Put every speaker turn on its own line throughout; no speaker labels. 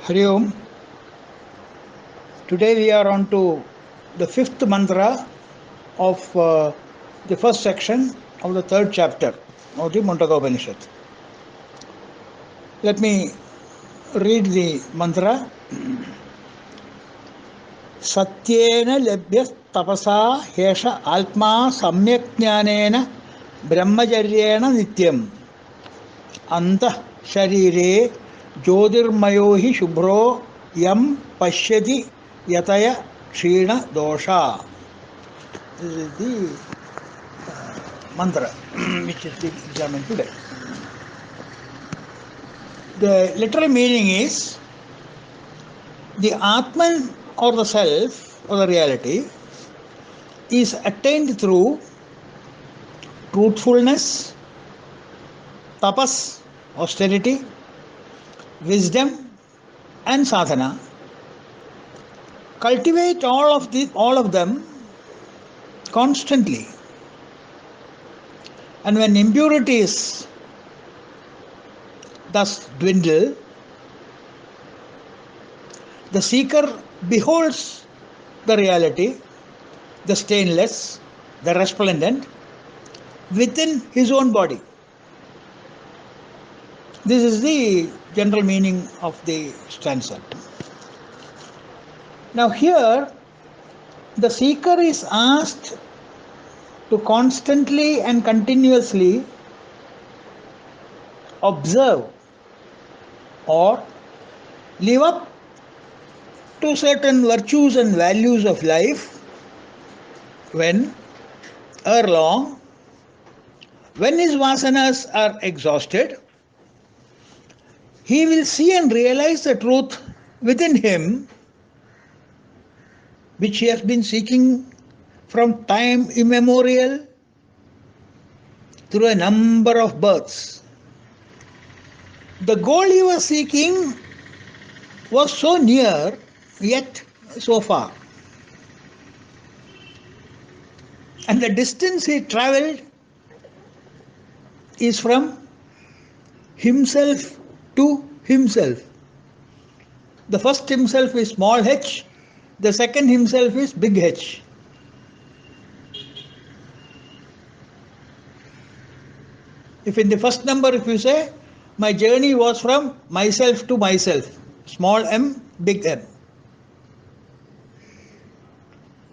Hari Om. Today we are on to the fifth mantra of the first section of the third chapter of the Mundaka Upanishad. Let me read the mantra. Satyena labhya tapasa hesha atma samyak jnanena brahmacharyena nityam antah sharire jyotirmayo hi shubhro yam pashyati yataya kshina dosha. This is the mantra which is being examined today. The literal meaning is the Atman or the self or the reality is attained through truthfulness, tapas, austerity, wisdom and sadhana. Cultivate all of them constantly. And when impurities thus dwindle, the seeker beholds the reality, the stainless, the resplendent, within his own body. This is the general meaning of the stanza. Now here, the seeker is asked to constantly and continuously observe or live up to certain virtues and values of life when, ere long, when his vasanas are exhausted, he will see and realize the truth within him which he has been seeking from time immemorial through a number of births. The goal he was seeking was so near, yet so far. And the distance he travelled is from himself to himself. The first himself is small h, the second himself is big H. If in the first number, if you say, my journey was from myself to myself, small m, big M.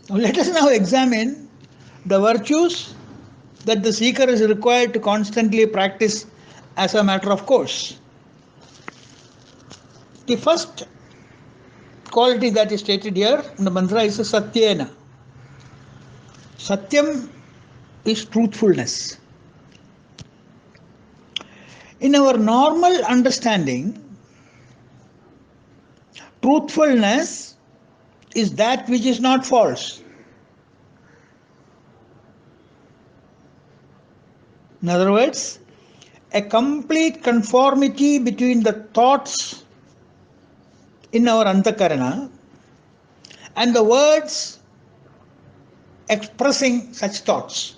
Now let us now examine the virtues that the seeker is required to constantly practice as a matter of course. The first quality that is stated here in the mantra is satyena. Satyam is truthfulness. In our normal understanding, truthfulness is that which is not false. In other words, a complete conformity between the thoughts in our antakarana and the words expressing such thoughts.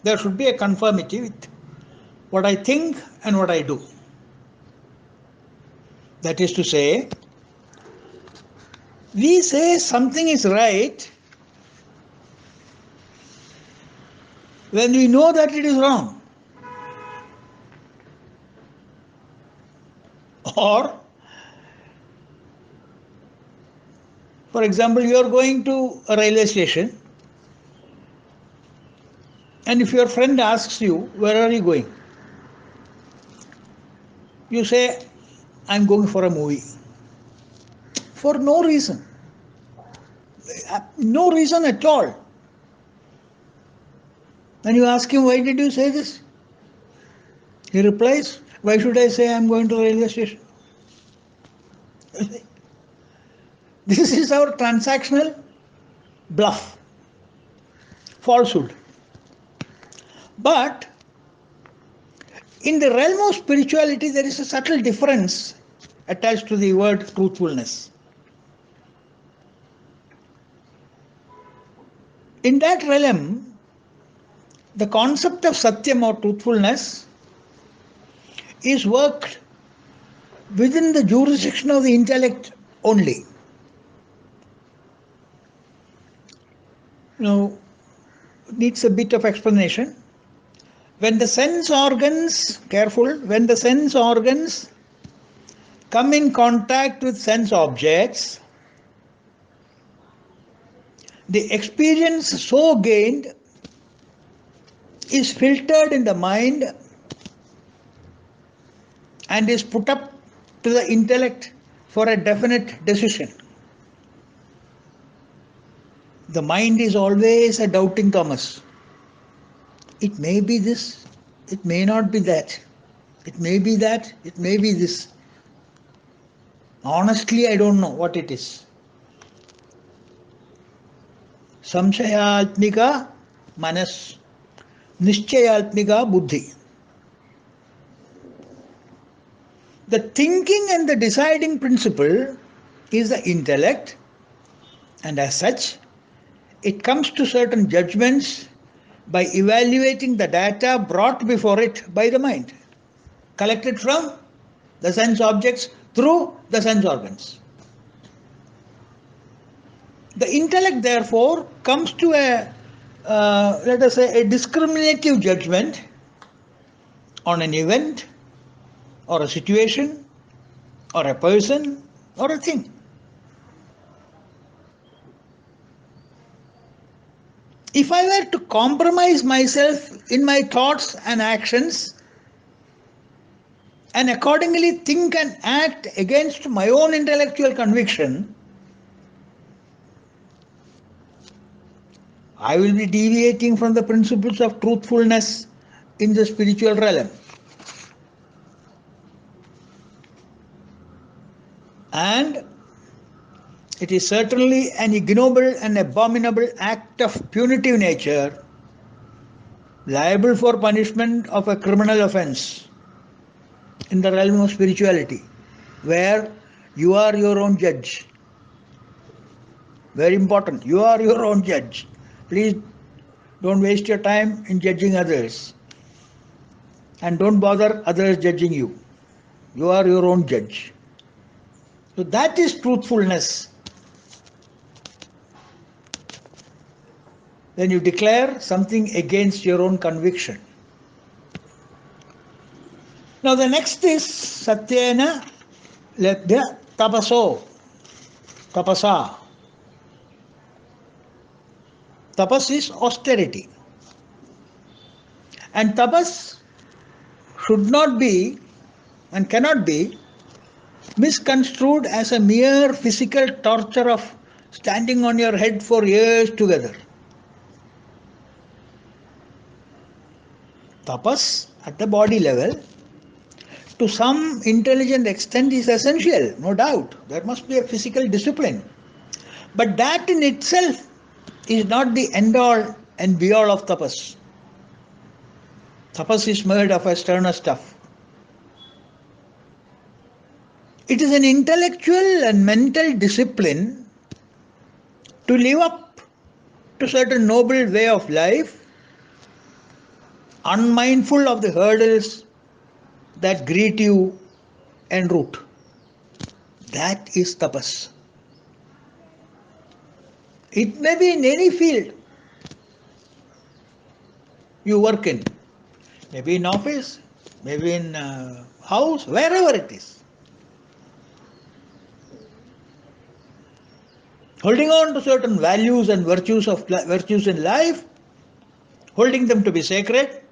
There should be a conformity with what I think and what I do. That is to say, we say something is right when we know that it is wrong. Or, for example, you are going to a railway station, and if your friend asks you, where are you going? You say, I'm going for a movie. For no reason. No reason at all. And you ask him, why did you say this? He replies, why should I say I'm going to the railway station? This is our transactional bluff, falsehood. But in the realm of spirituality, there is a subtle difference attached to the word truthfulness. In that realm, the concept of satyam or truthfulness is worked within the jurisdiction of the intellect only. Now, needs a bit of explanation. When the sense organs, careful, when the sense organs come in contact with sense objects, the experience so gained is filtered in the mind and is put up to the intellect for a definite decision. The mind is always a doubting Thomas. It may be this, it may not be that. It may be that, it may be this. Honestly, I don't know what it is. Samshayatmika manas, nishchayatmika buddhi. The thinking and the deciding principle is the intellect, and as such, it comes to certain judgments by evaluating the data brought before it by the mind, collected from the sense objects through the sense organs. The intellect, therefore, comes to let us say, a discriminative judgment on an event, or a situation, or a person, or a thing. If I were to compromise myself in my thoughts and actions, and accordingly think and act against my own intellectual conviction, I will be deviating from the principles of truthfulness in the spiritual realm. And it is certainly an ignoble and abominable act of punitive nature, liable for punishment of a criminal offense in the realm of spirituality, where you are your own judge. Very important, you are your own judge. Please don't waste your time in judging others, and don't bother others judging you. You are your own judge. So that is truthfulness. When you declare something against your own conviction. Now the next is Satyena Lebhya Tapaso. Tapasa. Tapas is austerity. And tapas should not be and cannot be misconstrued as a mere physical torture of standing on your head for years together. Tapas at the body level, to some intelligent extent, is essential, no doubt. There must be a physical discipline. But that in itself is not the end-all and be-all of tapas. Tapas is made of a sterner stuff. It is an intellectual and mental discipline to live up to certain noble way of life, unmindful of the hurdles that greet you en route. That is tapas. It may be in any field you work in, maybe in office, maybe in house, wherever it is. Holding on to certain values and virtues in life, holding them to be sacred,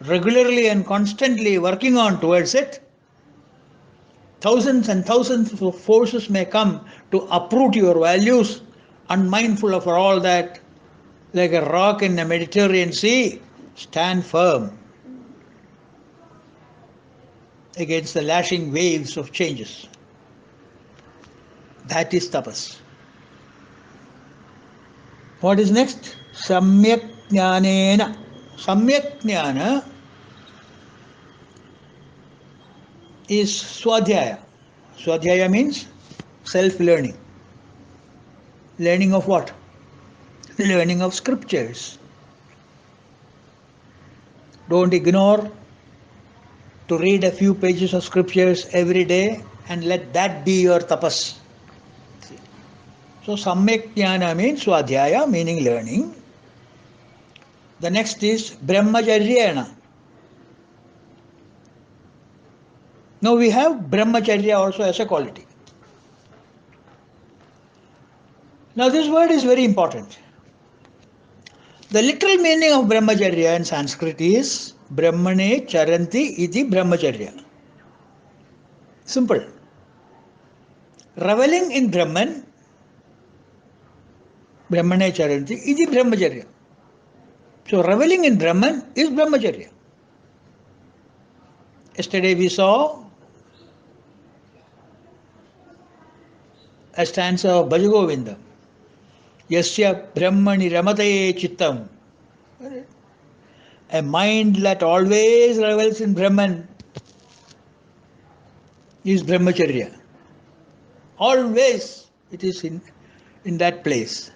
regularly and constantly working on towards it. Thousands and thousands of forces may come to uproot your values, unmindful of all that. Like a rock in the Mediterranean Sea, stand firm against the lashing waves of changes. That is tapas. What is next? Samyak jnanena. Samyak jnana is swadhyaya. Swadhyaya means self-learning. Learning of what? Learning of scriptures. Don't ignore to read a few pages of scriptures every day and let that be your tapas. So Samyak Jnana means Swadhyaya, meaning learning. The next is Brahmacharyana. Now we have Brahmacharya also as a quality. Now this word is very important. The literal meaning of Brahmacharya in Sanskrit is Brahmane Charanti iti Brahmacharya. Simple. Reveling in Brahman, Brahmane Charanti iti Brahmacharya. So reveling in Brahman is Brahmacharya. Yesterday we saw a stanza of Bhajagovinda. Yasya Brahmani Ramataye Chittam. A mind that always revels in Brahman is Brahmacharya. Always it is in that place.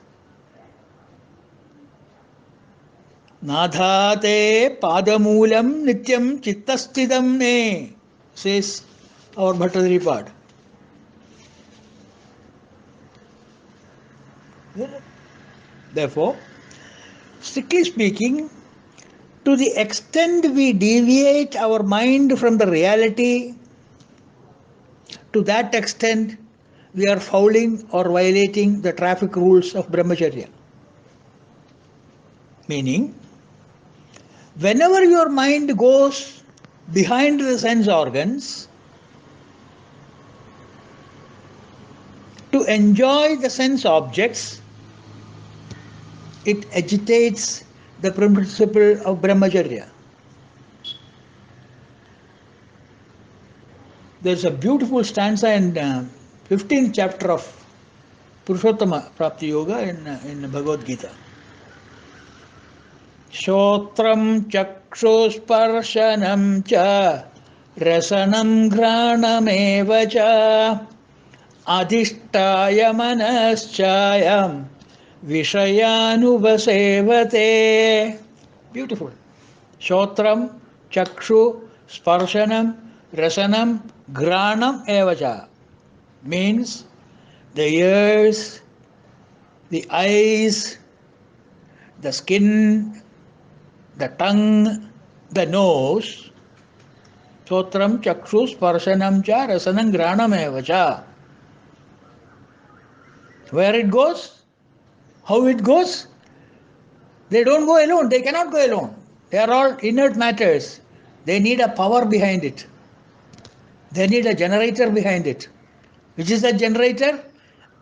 Nadhate padamulam nityam chittastidam me, says our Bhattadripad. Therefore, strictly speaking, to the extent we deviate our mind from the reality, to that extent we are fouling or violating the traffic rules of Brahmacharya. Meaning, whenever your mind goes behind the sense organs to enjoy the sense objects, it agitates the principle of Brahmacharya. There's a beautiful stanza in 15th chapter of Purushottama Prapti Yoga in Bhagavad Gita. Shotram chakshusparshanam cha rasanam ghranameva cha adhishtaya manaschayam vishayanuvasevate. Beautiful. Shotram chakshu sparshanam rasanam ghranam evacha means the ears, the eyes, the skin, the tongue, the nose. Shotram chakshu sparshanam cha rasanam ghranam evacha. Where it goes? How it goes? They don't go alone. They cannot go alone. They are all inert matters. They need a power behind it. They need a generator behind it. Which is that generator?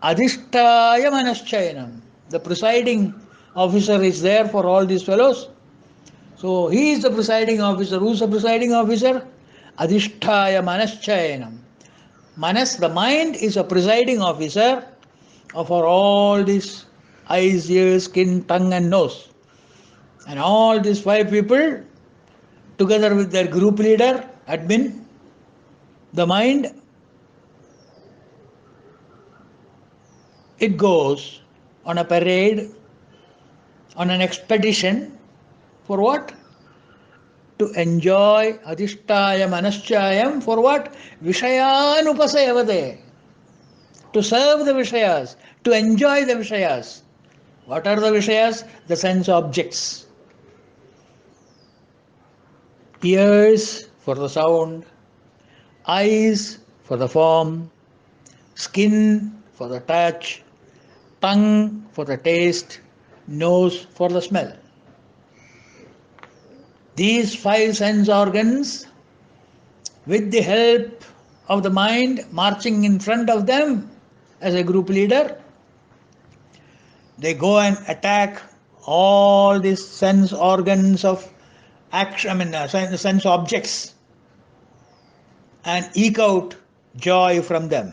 Adhishtaya Manaschayanam. The presiding officer is there for all these fellows. So he is the presiding officer. Who is the presiding officer? Adhishtaya Manaschayanam. Manas, the mind, is a presiding officer for all these eyes, ears, skin, tongue and nose. And all these 5 people, together with their group leader, admin, the mind, it goes on a parade, on an expedition, for what? To enjoy Adhishtaya Manaschayam, for what? Vishayanupasayavate. To serve the Vishayas, to enjoy the Vishayas. What are the Vishayas? The sense objects. Ears for the sound, eyes for the form, skin for the touch, tongue for the taste, nose for the smell. These 5 sense organs, with the help of the mind marching in front of them as a group leader, they go and attack all these sense organs of action, sense objects, and eke out joy from them.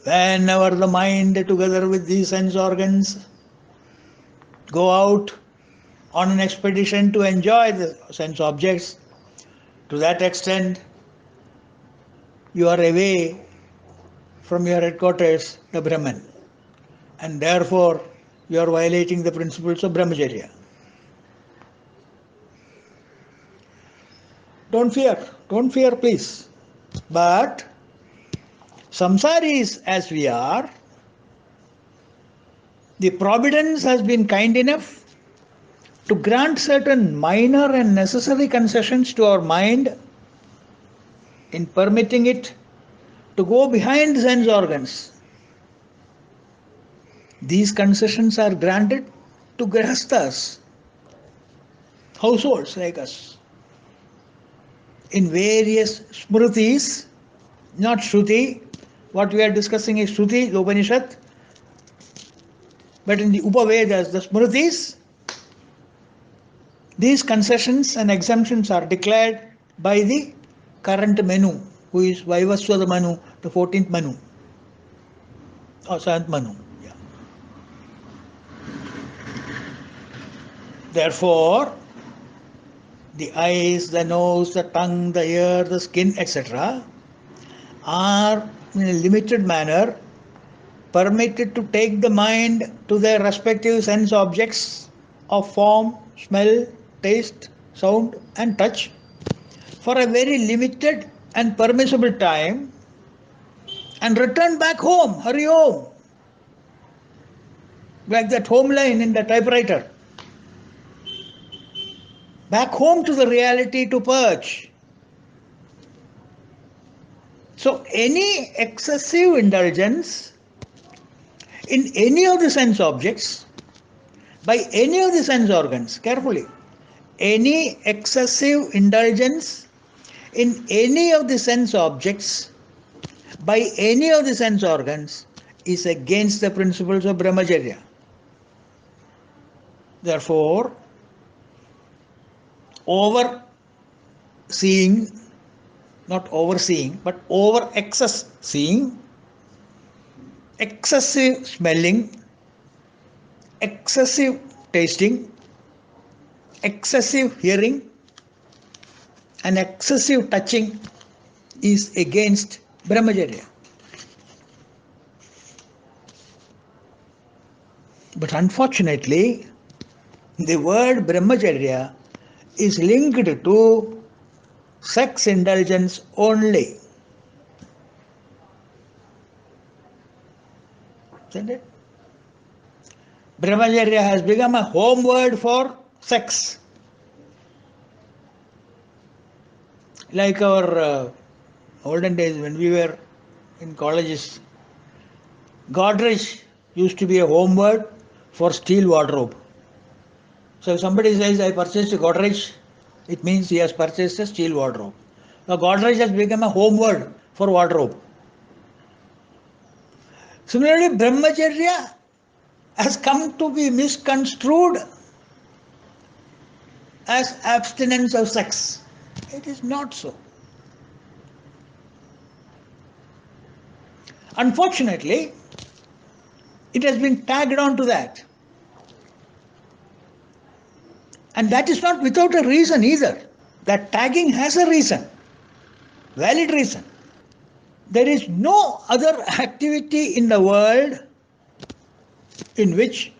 Whenever the mind, together with these sense organs, go out on an expedition to enjoy the sense objects, to that extent you are away from your headquarters, the Brahman, and therefore you are violating the principles of Brahmacharya. Don't fear, please. But samsaris as we are, the providence has been kind enough to grant certain minor and necessary concessions to our mind in permitting it to go behind sense organs. These concessions are granted to grahasthas, households like us. In various smritis, not Shruti, what we are discussing is Shruti, the Upanishad, but in the Upavedas, the smritis, these concessions and exemptions are declared by the current Manu, who is Vaivaswata Manu, the 14th Manu, or 7th Manu. Yeah. Therefore, the eyes, the nose, the tongue, the ear, the skin, etc. are in a limited manner permitted to take the mind to their respective sense objects of form, smell, taste, sound and touch for a very limited and permissible time and return back home, hurry home, like that home line in the typewriter. Back home to the reality to purge. So any excessive indulgence in any of the sense objects by any of the sense organs, carefully, any excessive indulgence in any of the sense objects by any of the sense organs is against the principles of Brahmacharya. Therefore, overseeing, not overseeing, but over excess seeing, excessive smelling, excessive tasting, excessive hearing, and excessive touching is against Brahmacharya. But unfortunately, the word Brahmacharya is linked to sex indulgence only. Isn't it? Brahmacharya has become a home word for sex. Like our olden days when we were in colleges, Godrej used to be a home word for steel wardrobe. So if somebody says, I purchased a Godrej, it means he has purchased a steel wardrobe. Now Godrej has become a home word for wardrobe. Similarly, Brahmacharya has come to be misconstrued as abstinence of sex. It is not so. Unfortunately, it has been tagged on to that. And that is not without a reason either. That tagging has a reason, valid reason. There is no other activity in the world in which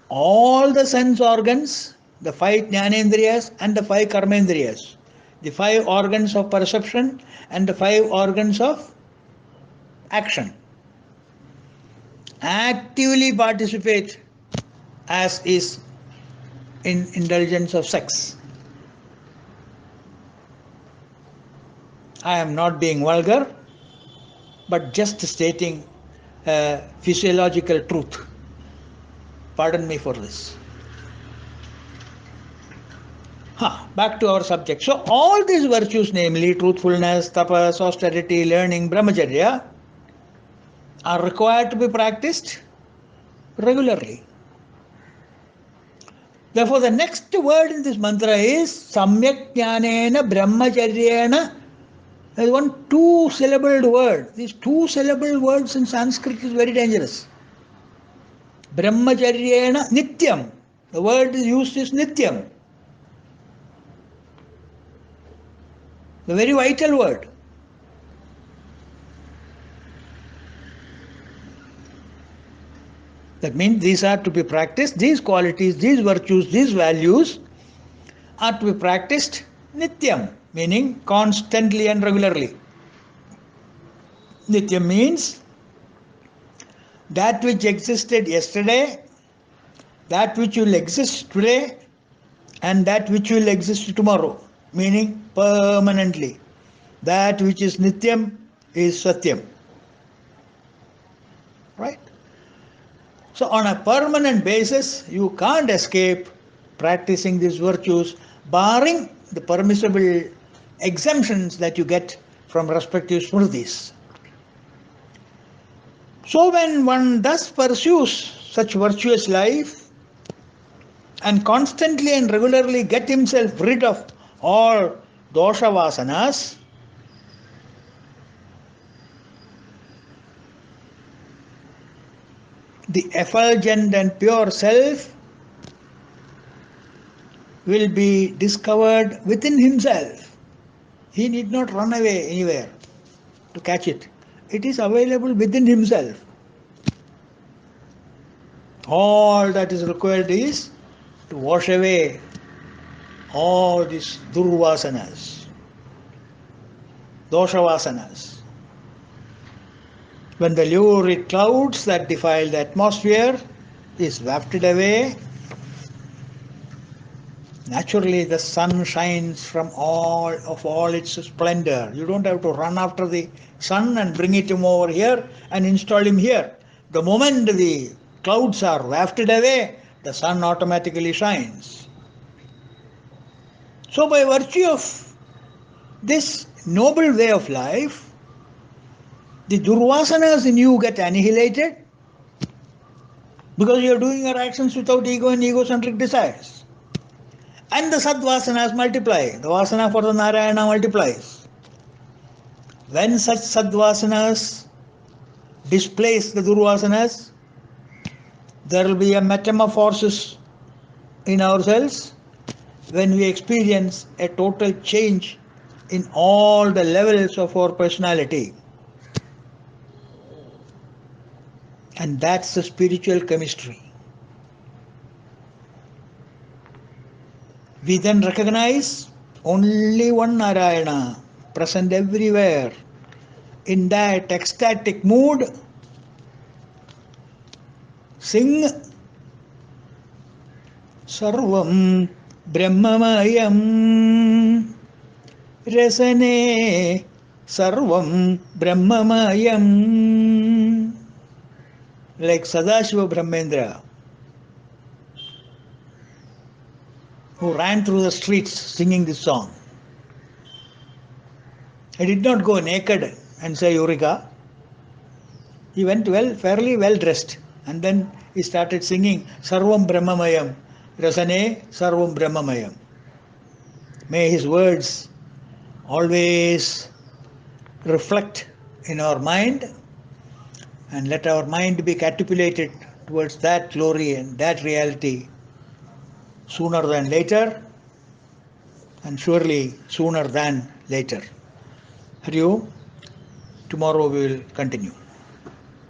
all the sense organs, the 5 jnanendriyas and the 5 karmendriyas, the 5 organs of perception and the 5 organs of action, actively participate as is in indulgence of sex. I am not being vulgar, but just stating a physiological truth. Pardon me for this. Back to our subject. So all these virtues, namely truthfulness, tapas, austerity, learning, brahmacharya, are required to be practiced regularly. Therefore, the next word in this mantra is samyak jnanena brahmacharyena. There is one 2-syllabled word. These 2-syllabled words in Sanskrit is very dangerous. Brahmacharyena nityam. The word used is nityam. The very vital word. That means these are to be practiced, these qualities, these virtues, these values are to be practiced Nityam, meaning constantly and regularly. Nityam means that which existed yesterday, that which will exist today, and that which will exist tomorrow, meaning permanently. That which is Nityam is Satyam. Right? So, on a permanent basis, you can't escape practicing these virtues, barring the permissible exemptions that you get from respective smritis. So, when one thus pursues such virtuous life and constantly and regularly get himself rid of all dosha vasanas, the effulgent and pure self will be discovered within himself. He need not run away anywhere to catch it. It is available within himself. All that is required is to wash away all these durvasanas, doshavasanas. When the lurid clouds that defile the atmosphere is wafted away, naturally the sun shines from all its splendor. You don't have to run after the sun and bring him over here and install him here. The moment the clouds are wafted away, the sun automatically shines. So by virtue of this noble way of life, the durvasanas in you get annihilated because you are doing your actions without ego and egocentric desires. And the sadvasanas multiply. The vasana for the Narayana multiplies. When such sadvasanas displace the durvasanas, there will be a metamorphosis in ourselves when we experience a total change in all the levels of our personality. And that's the spiritual chemistry. We then recognize only one Narayana present everywhere. In that ecstatic mood, sing Sarvam Brahmamayam Rasane Sarvam Brahmamayam, like Sadashiva Brahmendra, who ran through the streets singing this song. He did not go naked and say Eureka. He went fairly well dressed, and then he started singing Sarvam Brahmamayam, Rasane Sarvam Brahmamayam. May his words always reflect in our mind, and let our mind be catapulted towards that glory and that reality sooner than later, and surely sooner than later. Hari Om. Tomorrow we will continue.